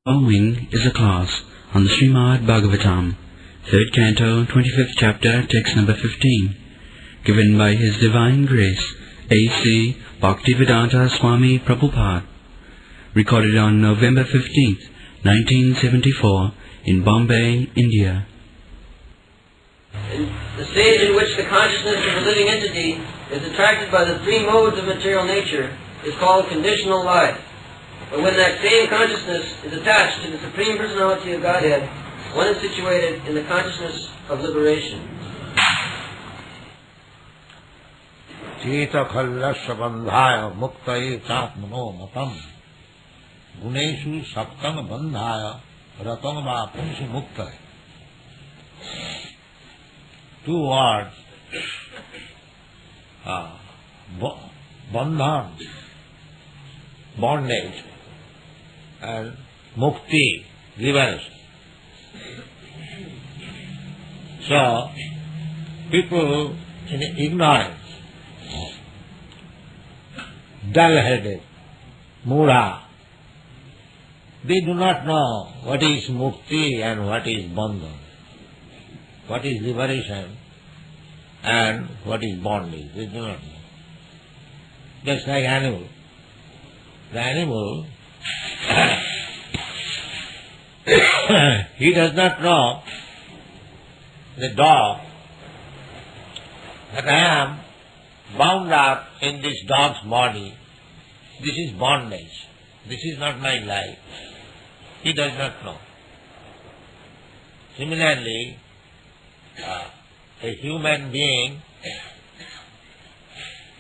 Following is a class on the Srimad Bhagavatam, 3rd Canto, 25th Chapter, Text number 15, given by His Divine Grace, A.C. Bhaktivedanta Swami Prabhupada, recorded on November 15th, 1974, in Bombay, India. In the stage in which the consciousness of a living entity is attracted by the three modes of material nature is called conditional life. But when that same consciousness is attached to the Supreme Personality of Godhead, one is situated in the consciousness of liberation. Cheta khallasya bandhaya muktaye chapmano matam guneshu saptang bandhaya ratang va punsu muktaye. Two words, bandhan, bondage, and mukti, liberation. So, people in ignorance, dull-headed, mura, they do not know what is mukti and what is bandhan, what is liberation and what is bondage. They do not know. Just like animal. The animal, he does not know, the dog, that I am bound up in this dog's body. This is bondage. This is not my life. He does not know. Similarly, a human being,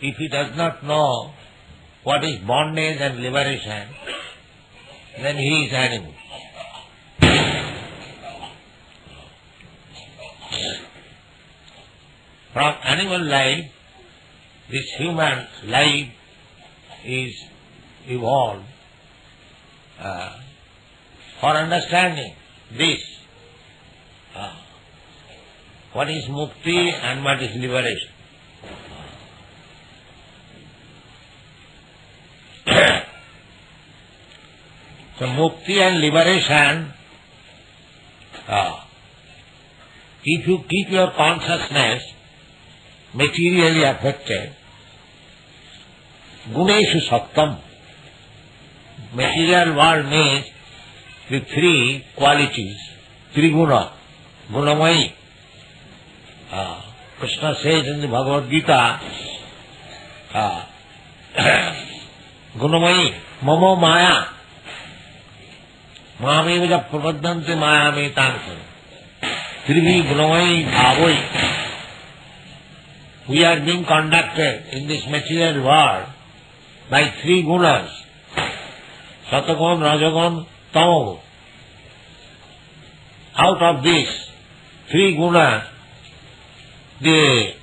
if he does not know what is bondage and liberation, then he is animal. From animal life, this human life is evolved for understanding this, what is mukti and what is liberation. So mukti and liberation, if you keep your consciousness materially affected, guneshu saptam, material world means the three qualities, three guna, gunamayi. Krishna says in the Bhagavad Gita, gunamayi, mamo maya, Mamamevaja prapaddante mayame tansam. Trivi gunamayi bhavoi. We are being conducted in this material world by three gunas. Satagun, Rajagun, Tamagun. Out of these three gunas, the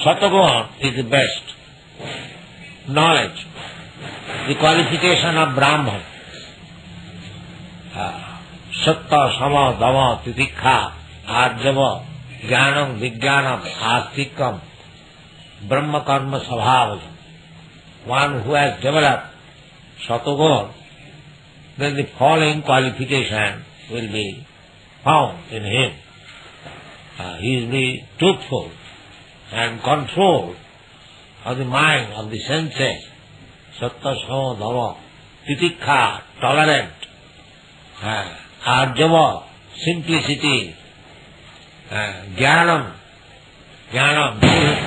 Satagun is the best. Knowledge, the qualification of Brahman. Satta, sama, dama, titikha, arjava, jnanam, vijnanam, astikam, brahma karma sabhavajam. One who has developed Satagun, then the following qualification will be found in him. He will be truthful and control of the mind, of the senses. Satta, sama, dama, titikha, tolerant. Arjava, simplicity, jnanam,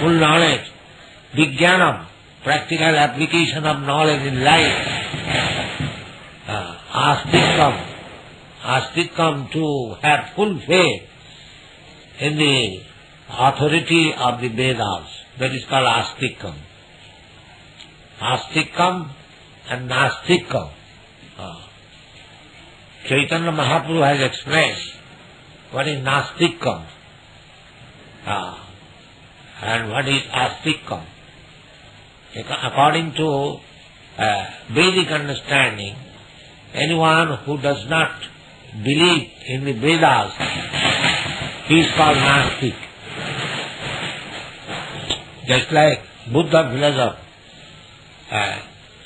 full knowledge, vijnanam, practical application of knowledge in life, astikam to have full faith in the authority of the Vedas. That is called astikam. Astikam and nastikam. Chaitanya Mahaprabhu has explained what is nastikam and what is astikam. According to Vedic understanding, anyone who does not believe in the Vedas, he is called Nastik. Just like Buddha philosopher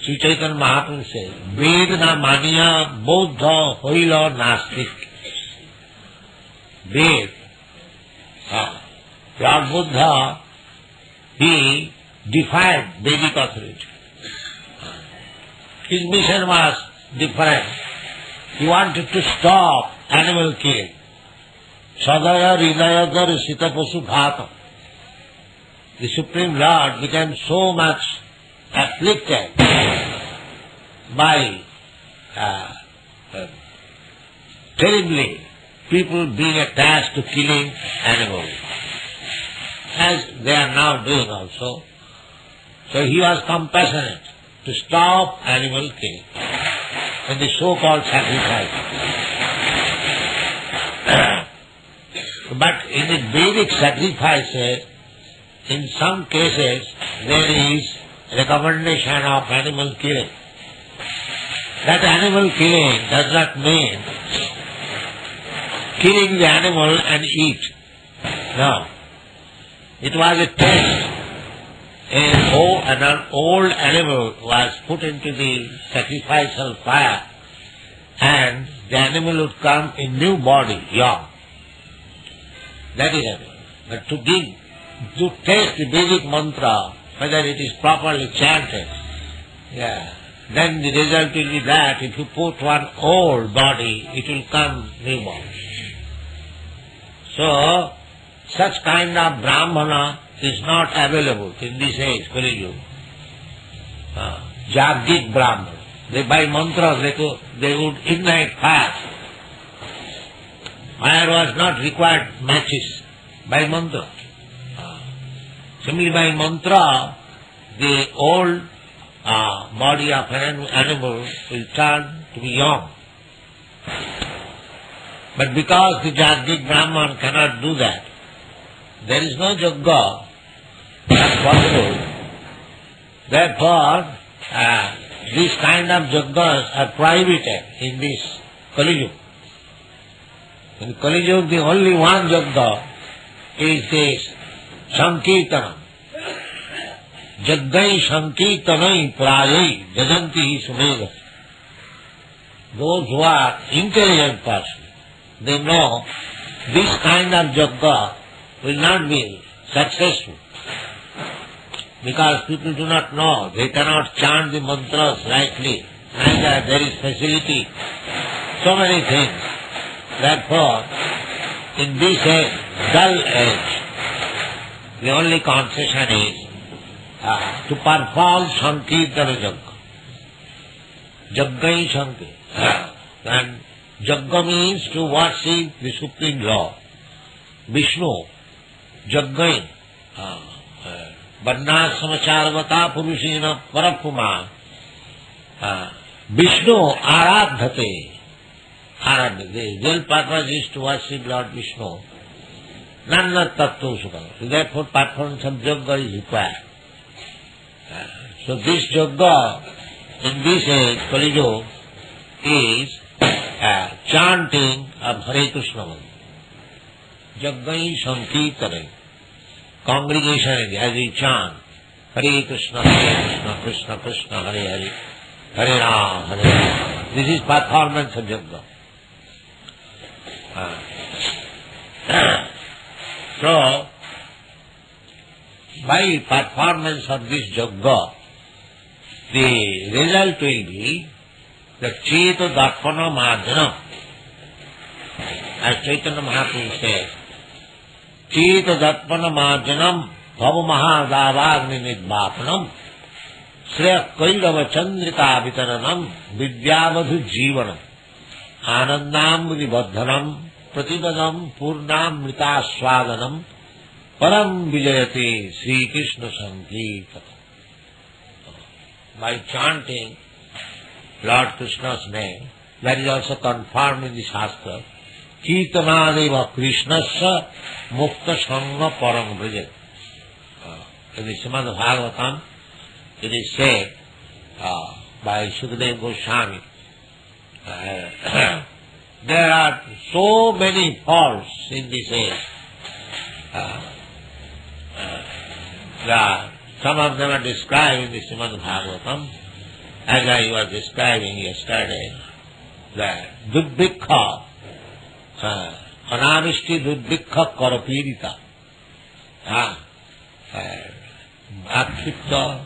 Sri Chaitanya Mahaprabhu says, Ved na maniya bodha hoila nastik. Ved, Lord Buddha, he defied Vedic authority. His mission was different. He wanted to stop animal killing. Sadaya Ridaya Sita Pasu Bhata. The Supreme Lord became so much afflicted by terribly people being attached to killing animals, as they are now doing also. So he was compassionate to stop animal killing and the so-called sacrifice. But in the Vedic sacrifices, in some cases there is recommendation of animal killing. That animal killing does not mean killing the animal and eat. No. It was a test. An old animal was put into the sacrificial fire and the animal would come in new body, young. That is animal. But to test the Vedic mantra, whether it is properly chanted, then the result will be that if you put one old body, it will come newborn. So, such kind of Brahmana is not available in this age, Kali Yuga. Jagdik Brahmana. By mantras they would ignite fire. Fire was not required matches by mantra. Similarly by mantra, the old body of an animal will turn to be young. But because the Jagdik Brahman cannot do that, there is no Yajna not possible. Therefore, these kind of Yajnas are prohibited in this Kali Yuga. In Kali Yuga, the only one Yajna is this Sankirtanam. Yajnai Sankirtanai Prayai Jajanti Sumega. Those who are intelligent persons, they know this kind of Yajna will not be successful. Because people do not know, they cannot chant the mantras rightly, neither there is facility, so many things. Therefore, in this age, dull age, the only concession is to perform Sankirtana Yajna. Yajnai Sankirtana. And Yajna means to worship the Supreme Lord, Vishnu. Yajnai. Varnasramacharvata Purushena Parapuma. Vishnu Aradhate. The real purpose is to worship Lord Vishnu. Nana Tattva Sukha. So therefore performance of Yajna is required. So this Yajna in this age, Kali Yuga, is chanting of Hare Krishna Mantra. Yajnai Sankirtanai. Congregation as we chant Hare Krishna, Krishna Krishna, Hare Hare, Hare Rama, Hare Rama. This is performance of Yajna. So, by performance of this Yajna, the result will be the Cheta Darpana Marjana. As Chaitanya Mahaprabhu says, Cheta Darpana Marjanam Bhava Mahadavagni Nidvapanam Shreya Kailava Chandrika Vitaranam Vidyavadhu Jivanam Anandam Vidibadhanam Pratibadam Purnam Mritaswadanam Param Vijayate Sri Krishna Sankirtanam. By chanting Lord Krishna's name, that is also confirmed in the Shastra, Kirtanadeva Krishnasya Mukta Sangha Param Vrajat. In the Srimad Bhagavatam, it is said by Sukadeva Goswami, there are so many faults in this age. Some of them are described in the Srimad Bhagavatam. as I was describing yesterday, that duddhikha, anamishti duddhikha karapirita, akshipta,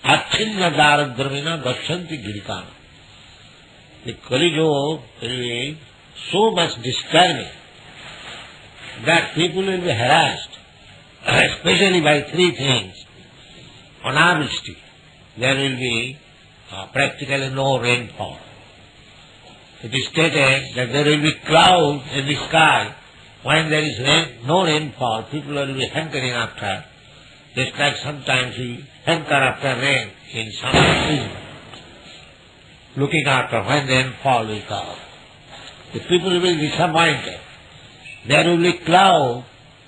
achinna daradravina gacchanti girikana. The Kali Yuga will be so much disturbing that people will be harassed, especially by three things. Anamishti, there will be practically no rainfall. It is stated that there will be clouds in the sky. When there is no rainfall, people will be hankering after, just like sometimes we hanker after rain in summer season, looking after when rainfall will come. The people will be disappointed. There will be cloud,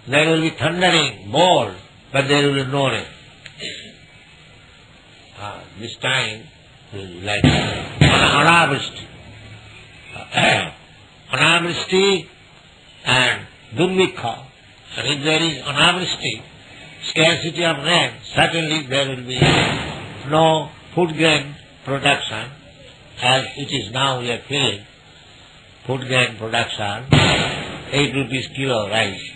there will be thundering, bold, but there will be no rain. This time will be like anamishti. Anamishti and durvikha. And if there is anamishti, scarcity of rain, certainly there will be no food grain production, as it is now we are feeling. Food grain production, 8 rupees kilo rice.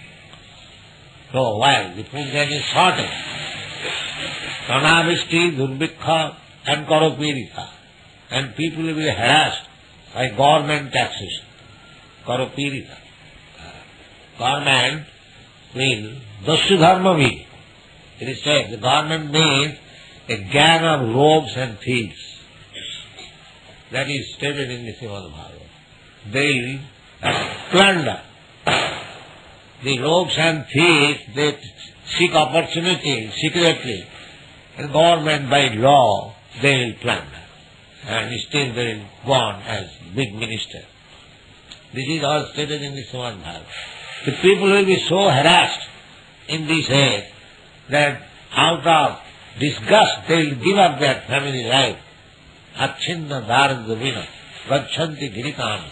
So why? The food grain is shortage. Anamishti, durvikha and karopirika. And people will be harassed by government taxation. Karopirika. Government will, dasya dharma will. It is said the government means a gang of rogues and thieves. That is stated in the Srimad Bhagavatam. They plunder. The rogues and thieves, they seek opportunity secretly, and government by law they will plunder. And still they will go on as big minister. This is all stated in the Srimad Bhagavatam. The people will be so harassed in this age that out of disgust they will give up their family life. Achinna daradravina gacchanti girikana.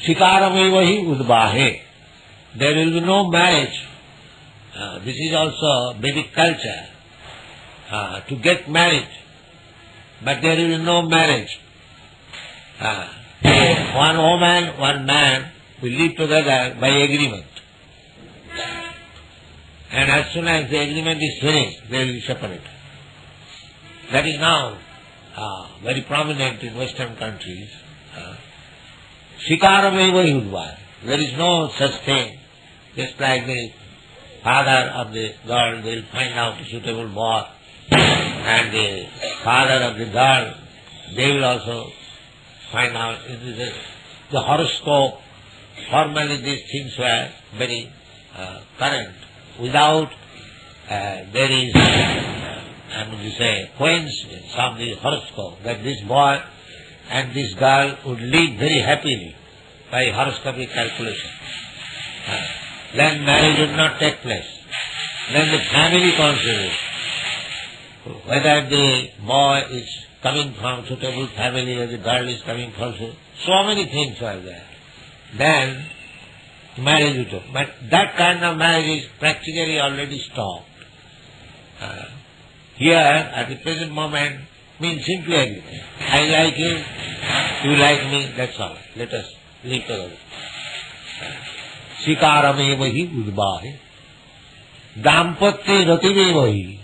Shikarameva udbahe. There will be no marriage. This is also Vedic culture. To get married, but there will be no marriage. One woman, one man will live together by agreement. And as soon as the agreement is finished, they will be separated. That is now very prominent in Western countries. Shikarameva yudva. There is no such thing. Just like the father of the girl will find out a suitable boy, and the father of the girl, they will also find out. It is the horoscope. Formerly these things were very current. Without there is, coincidence of the horoscope that this boy and this girl would live very happily by horoscopic calculation. Then marriage would not take place. Then the family considers whether the boy is coming from suitable family or the girl is coming from so many things are there. Then marriage would take. But that kind of marriage is practically already stopped. Here, at the present moment, means simply everything. I like you, you like me, that's all. Let us live together. Shikarameva hi udbahe. Dampatya rativeva hi.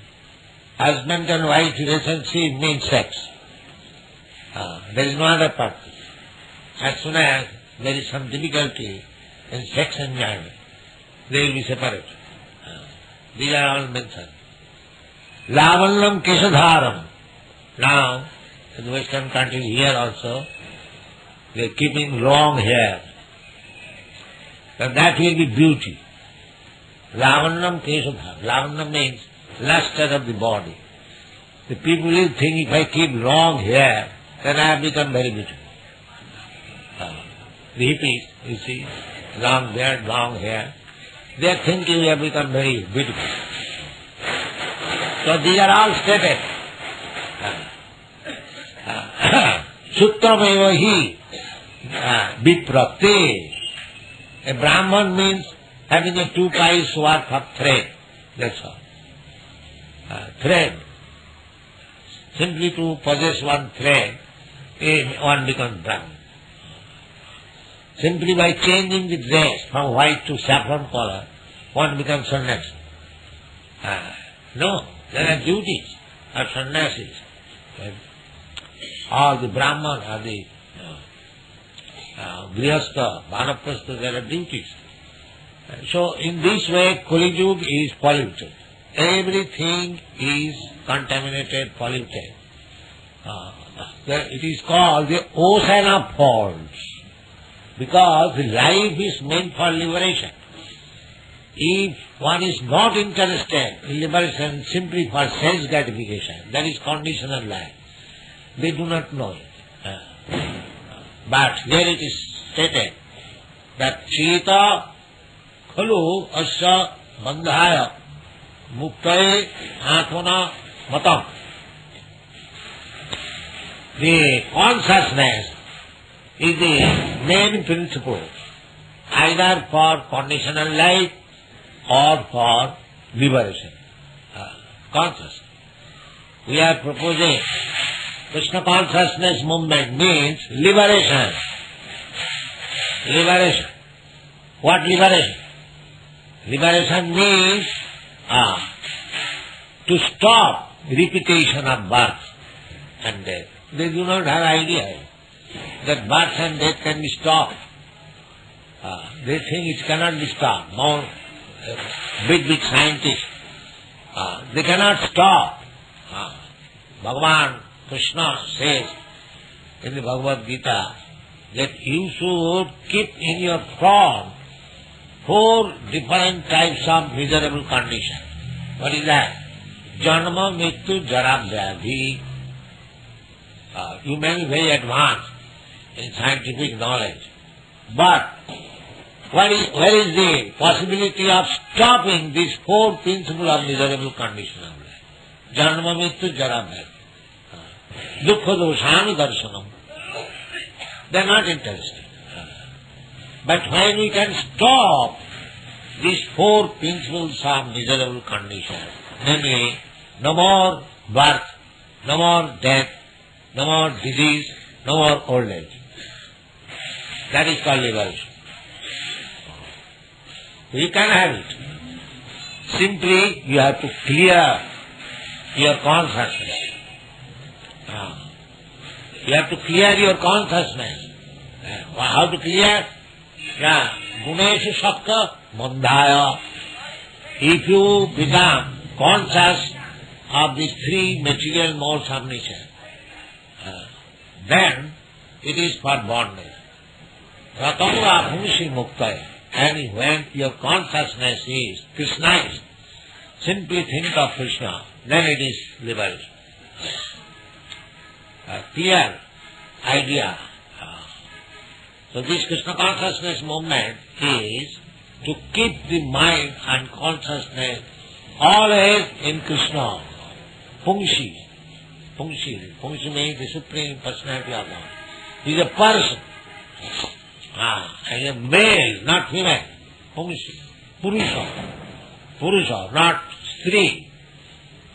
Husband and wife relationship means sex. There is no other purpose. As soon as there is some difficulty in sex enjoyment, they will be separated. These are all mentioned. Lavannam kesadharam. Now, in the Western countries here also, they are keeping long hair. But that will be beauty. Lavannam kesadharam. Lavannam means luster of the body. The people will think if I keep long hair, then I have become very beautiful. The hippies, you see, long beard, long hair, they are thinking we have become very beautiful. So these are all stated. Sutrameva hi viprapte. A Brahman means having a 2 pies worth of thread. That's all. thread. Simply to possess one thread, one becomes Brahman. Simply by changing the dress from white to saffron color, one becomes sannyasi. No, there are duties of sannyasis. All the Brahman or the Grihastha, Vanaprastha, there are duties. So in this way, Kali Yuga is polluted. Everything is contaminated, polluted. It is called the ocean of faults, because life is meant for liberation. If one is not interested in liberation simply for sense gratification, that is conditional life. They do not know it. But here it is stated that Chita Khalu Asya Bandhaya Muktaye Athana Matam. The consciousness is the main principle, either for conditional life or for liberation. Consciousness. We are proposing Krishna consciousness movement means liberation. Liberation. What liberation? Liberation means to stop repetition of birth and death. They do not have idea that birth and death can be stopped. They think it cannot be stopped. More big scientists, they cannot stop. Bhagavan Krishna says in the Bhagavad Gita that you should keep in your form 4 different types of miserable conditions. What is that? Janma, Mrityu, Jara, Vyadhi. You may be very advanced in scientific knowledge, but where is the possibility of stopping these 4 principles of miserable condition of life? Janma, Mrityu, Jara, Vyadhi. Dukkha doshanu darshanam. They are not interested. But when we can stop these 4 principles of miserable condition, namely, no more birth, no more death, no more disease, no more old age. That is called liberation. You can have it. Simply, you have to clear your consciousness. You have to clear your consciousness. How to clear? Guneshu Sakka Bandhaya. If you become conscious of these 3 material modes of nature, then it is for bondage. Ratamura Bhumsi Muktaya. And when your consciousness is Krishnized, simply think of Krishna, then it is liberation. Clear idea. So this Krishna consciousness movement is to keep the mind and consciousness always in Krishna. Pungsi. Pungsi means the Supreme Personality of Godhead. He is a person. And a male, not female. Pungsi. Purusha, not Stri.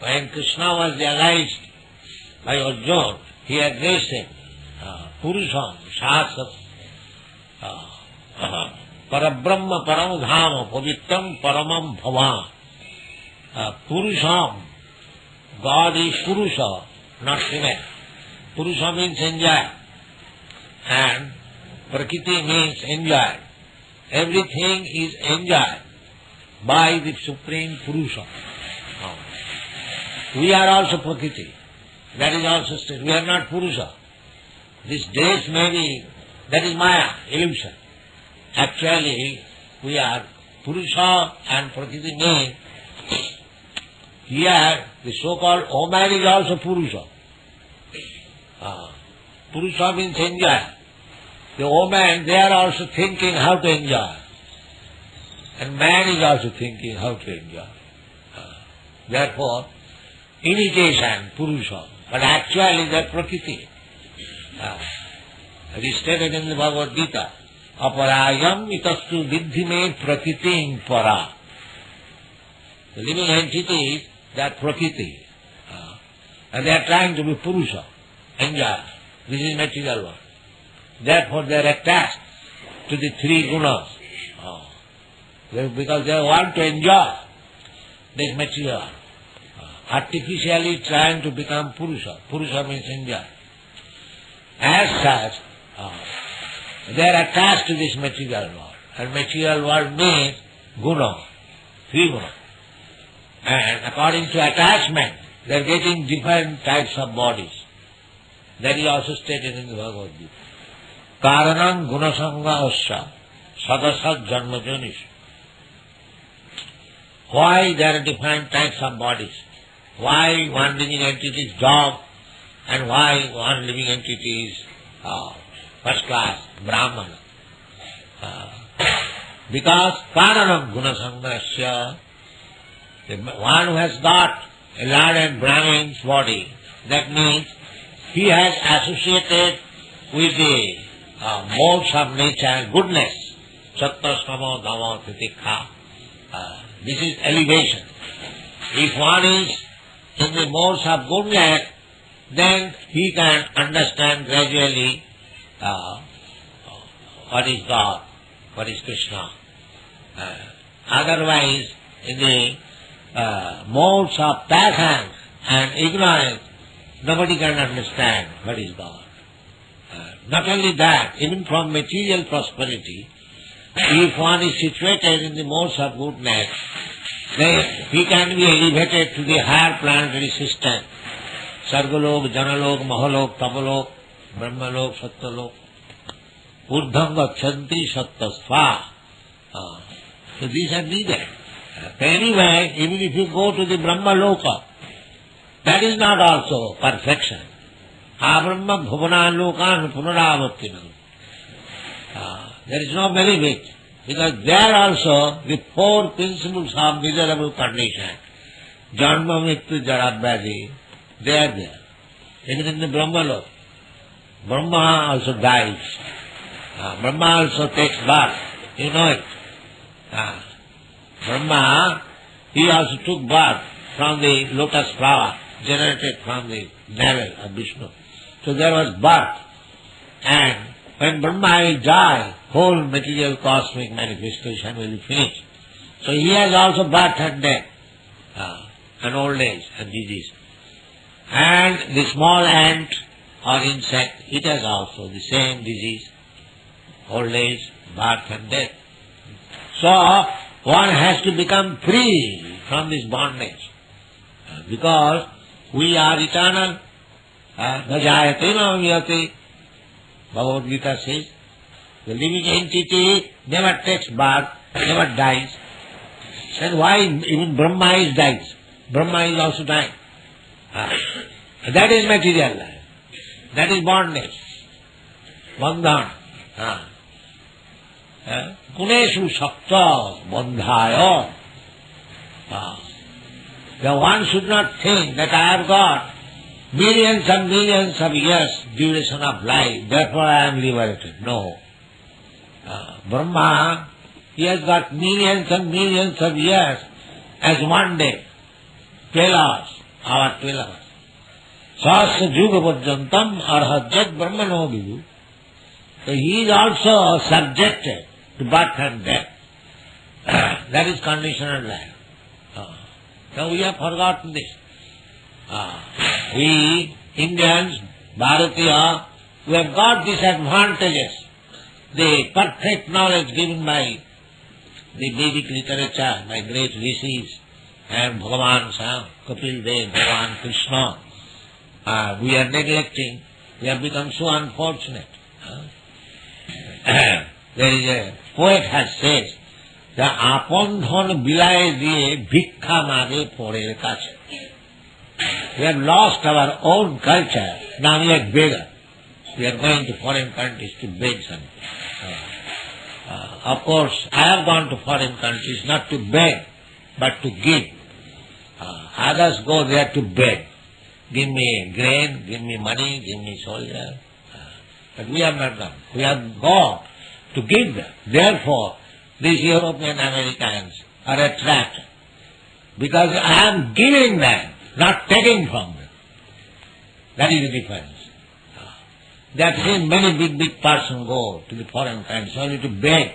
When Krishna was realized by Arjuna, he addressed him, Purusham, Shasat, Parabrahma, Paramdhama, Pavitram, Paramam Bhavan. Purusham, God is Purusha, not female. Purusha means enjoy, and Prakriti means enjoy. Everything is enjoyed by the Supreme Purusha. We are also Prakriti. That is also state. We are not Purusha. This dress may be, that is Maya, illusion. Actually, we are Purusha and Prakriti mean. Here, the so-called woman is also Purusha. Purusha means enjoy. The woman, they are also thinking how to enjoy. And man is also thinking how to enjoy. Therefore, imitation, Purusha. But actually they are Prakriti. It is stated in the Bhagavad Gita, Aparayam itastu vidhi me prakritim para. The living entity they are Prakriti. And they are trying to be Purusha, enjoy. This is material world. Therefore they are attached to the three gunas. Because they want to enjoy this material world. Artificially trying to become Purusha. Purusha means enjoy. As such, they are attached to this material world. And material world means guna, three guna. And according to attachment, they are getting different types of bodies. That is also stated in the Bhagavad Gita. Karanam gunasanga asya sadasat janmajanis. Why there are different types of bodies? Why one living entity is dog and why one living entity is first class, Brahmana? Because Karanam gunasanga asya, the one who has got a Lord and Brahmin's body, that means he has associated with the modes of nature, goodness, sattva, sama, dhamma, titikha. This is elevation. If one is in the modes of goodness, then he can understand gradually what is God, what is Krishna. Otherwise, in the modes of passion and ignorance, nobody can understand what is God. Not only that, even from material prosperity, if one is situated in the modes of goodness, then he can be elevated to the higher planetary system. Sargalok, Janalok, Mahalok, Tapalok, Brahmalok, Sattalok. Urdham Gachanti Sattasva. So these are needed. Anyway, even if you go to the Brahmaloka, that is not also perfection. Abrahma bhuvana lokan punaravartinam. There is no benefit, because there also the four principles of miserable condition, janma, mrityu, jara, vyadhi, they are there. Even in the Brahmaloka, Brahma also dies. Brahma also takes birth. You know it. Brahma, he also took birth from the lotus flower, generated from the navel of Vishnu. So there was birth. And when Brahma will die, whole material cosmic manifestation will be finished. So he has also birth and death, and old age and disease. And the small ant or insect, it has also the same disease, old age, birth and death. So one has to become free from this bondage, because we are eternal. Najayate navayate, Bhagavad Gita says. The living entity never takes birth, never dies. And why even Brahma is dies? Brahma is also dying. That is material life. That is bondage. Bandhan. Kuneshu sakta bandhaya. The one should not think that I have got millions and millions of years duration of life, therefore I am liberated. No. Brahma, he has got millions and millions of years as one day, 12 hours, our 12 hours. Sahasra Juhu Vajjantam Arhajjat Brahmano Vidu. So he is also subjected to birth and death. That is conditional life. Now we have forgotten this. We Indians, Bharatiya, we have got these advantages. The perfect knowledge given by the Vedic literature, by great rishis and Bhagavan Kapil Dev, Bhagavan Krishna. We are neglecting. We have become so unfortunate. There is a poet has said, the আপন ধন বিলায় দিয়ে ভিক্ষা মাগে পরের কাছে. We have lost our own culture. Now we are beggar. We are going to foreign countries to beg something. Of course, I have gone to foreign countries not to beg, but to give. Others go there to beg. Give me grain, give me money, give me soldier. But we have not done. We have gone to give them. Therefore, these European Americans are attracted. Because I am giving them, not taking from them. That is the difference. They have seen many big persons go to the foreign countries only to beg,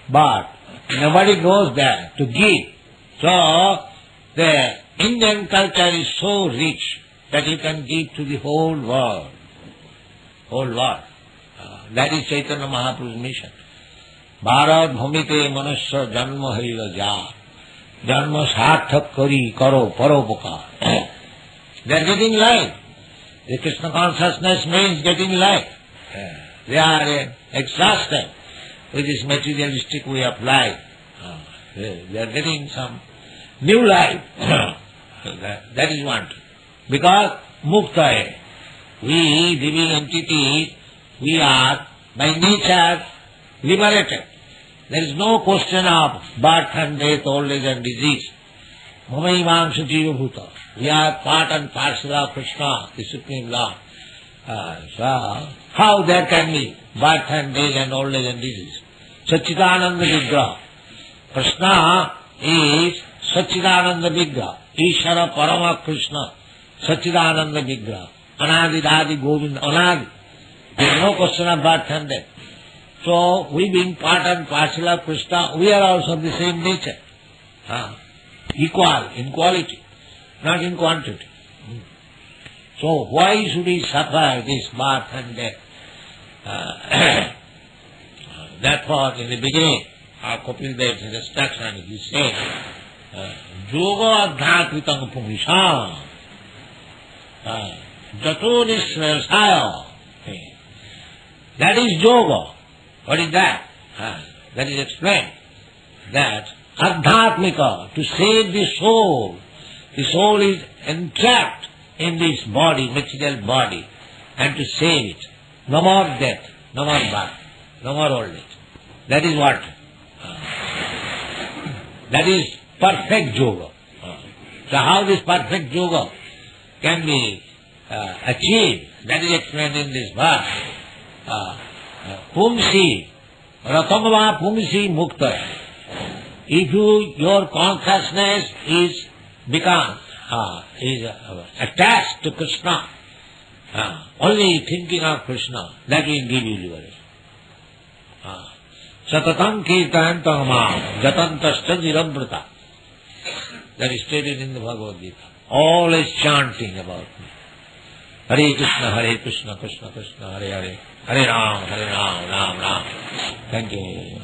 but nobody goes there to give. So the Indian culture is so rich that you can give to the whole world. Whole world. That is Chaitanya Mahaprabhu's mission. Bharat bhumite manusya janma haila ja. Janma sarthak kari karo paropakar. They are getting life. The Krishna consciousness means getting life. They are exhausted with this materialistic way of life. They are getting some new life. That is one. Because mukta, we living entities, we are by nature liberated. There is no question of birth and death, old age and disease. Mamaimamsa jiva bhuta. We are part and parcel of Krishna, the Supreme Lord. So, how there can be birth and death and old age and disease? Satchidananda Vigraha. Krishna is Satchidananda Vigraha. Ishara Parama Krishna. Satchidananda Vigraha. Anadi Dadi Govinda. Anadi. There is no question of birth and death. So, we being part and parcel of Krishna, we are also of the same nature. Equal in quality, not in quantity. So, why should we suffer this birth and death? Therefore, in the beginning of Kapil Dev's instruction, he said, Yoga adhyatmitang pumisha jato nisvarsaya. That is yoga. What is that? That is explained. That adhyatmika, to save the soul. The soul is entrapped in this body, material body, and to save it. No more death, no more birth, no more old age. That is what? That is perfect yoga. So how this perfect yoga can be achieved? That is explained in this verse. Pumsi, ratamava pumsi mukta. If your consciousness is attached to Krishna, only thinking of Krishna, that will give you liberation. Satatam kirtantam mam jatantascha nirambrata. That is stated in the Bhagavad Gita. Always chanting about me. Hare Krishna, Krishna Krishna, Hare Hare, Hare Ram, Ram Ram. Thank you.